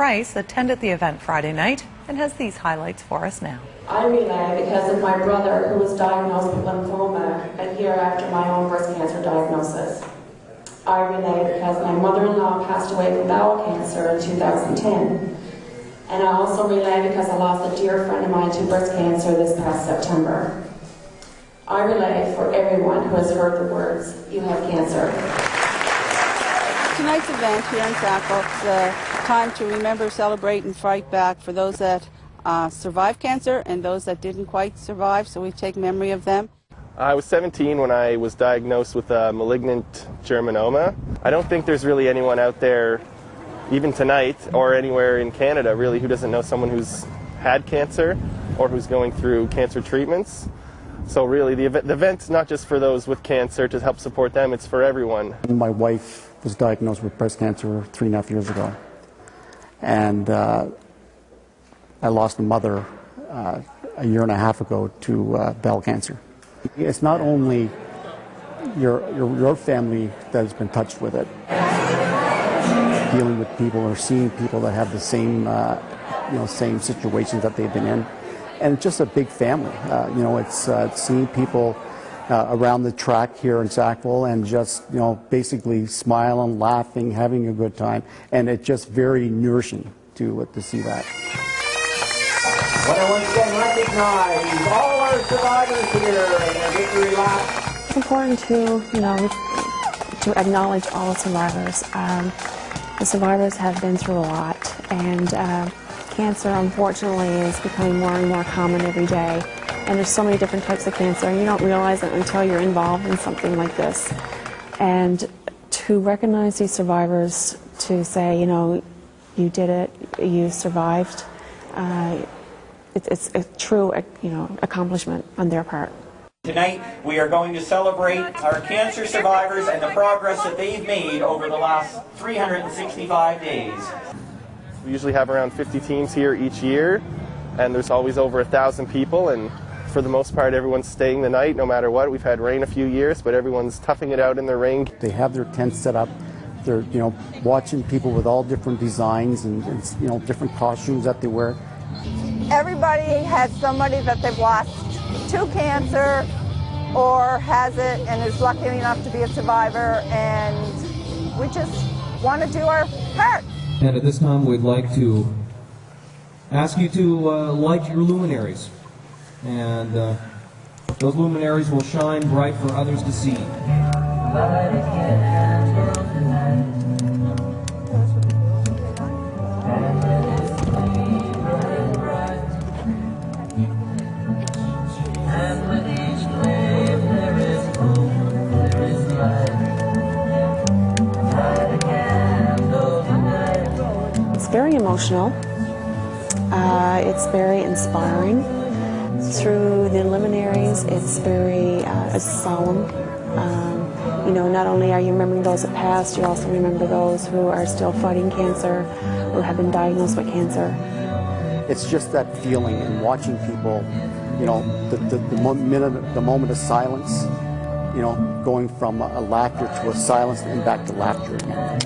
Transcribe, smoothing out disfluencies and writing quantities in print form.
Price attended the event Friday night and has these highlights for us now. I relay because of my brother who was diagnosed with lymphoma a year after my own breast cancer diagnosis. I relay because my mother-in-law passed away from bowel cancer in 2010. And I also relay because I lost a dear friend of mine to breast cancer this past September. I relay for everyone who has heard the words, "You have cancer." Tonight's event here in Sackville is a time to remember, celebrate, and fight back for those that survived cancer and those that didn't quite survive, so we take memory of them. I was 17 when I was diagnosed with a malignant germinoma. I don't think there's really anyone out there, even tonight or anywhere in Canada really, who doesn't know someone who's had cancer or who's going through cancer treatments. So really the event's not just for those with cancer to help support them, it's for everyone. My wife was diagnosed with breast cancer 3.5 years ago, and I lost a mother a year and a half ago to bowel cancer. It's not only your family that has been touched with it. Dealing with people or seeing people that have the same same situations that they've been in, and it's just a big family. It's seeing people around the track here in Sackville and just basically smiling, laughing, having a good time, and it's just very nourishing to see that. I want to once again recognize all our survivors here in their victory lap. It's important to acknowledge all survivors. The survivors have been through a lot, and cancer, unfortunately, is becoming more and more common every day. And there's so many different types of cancer, and you don't realize it until you're involved in something like this. And to recognize these survivors, to say, you did it, you survived, it's a true, accomplishment on their part. Tonight, we are going to celebrate our cancer survivors and the progress that they've made over the last 365 days. We usually have around 50 teams here each year, and there's always over 1,000 people, and for the most part, everyone's staying the night no matter what. We've had rain a few years, but everyone's toughing it out in the ring. They have their tents set up. They're, watching people with all different designs and different costumes that they wear. Everybody has somebody that they've lost to cancer or has it and is lucky enough to be a survivor, and we just want to do our part. And at this time, we'd like to ask you to light your luminaries, and those luminaries will shine bright for others to see. It's very emotional. It's very inspiring. Through the luminaries, it's very solemn. Not only are you remembering those that passed, you also remember those who are still fighting cancer, who have been diagnosed with cancer. It's just that feeling and watching people, the moment of silence, going from a laughter to a silence and back to laughter again.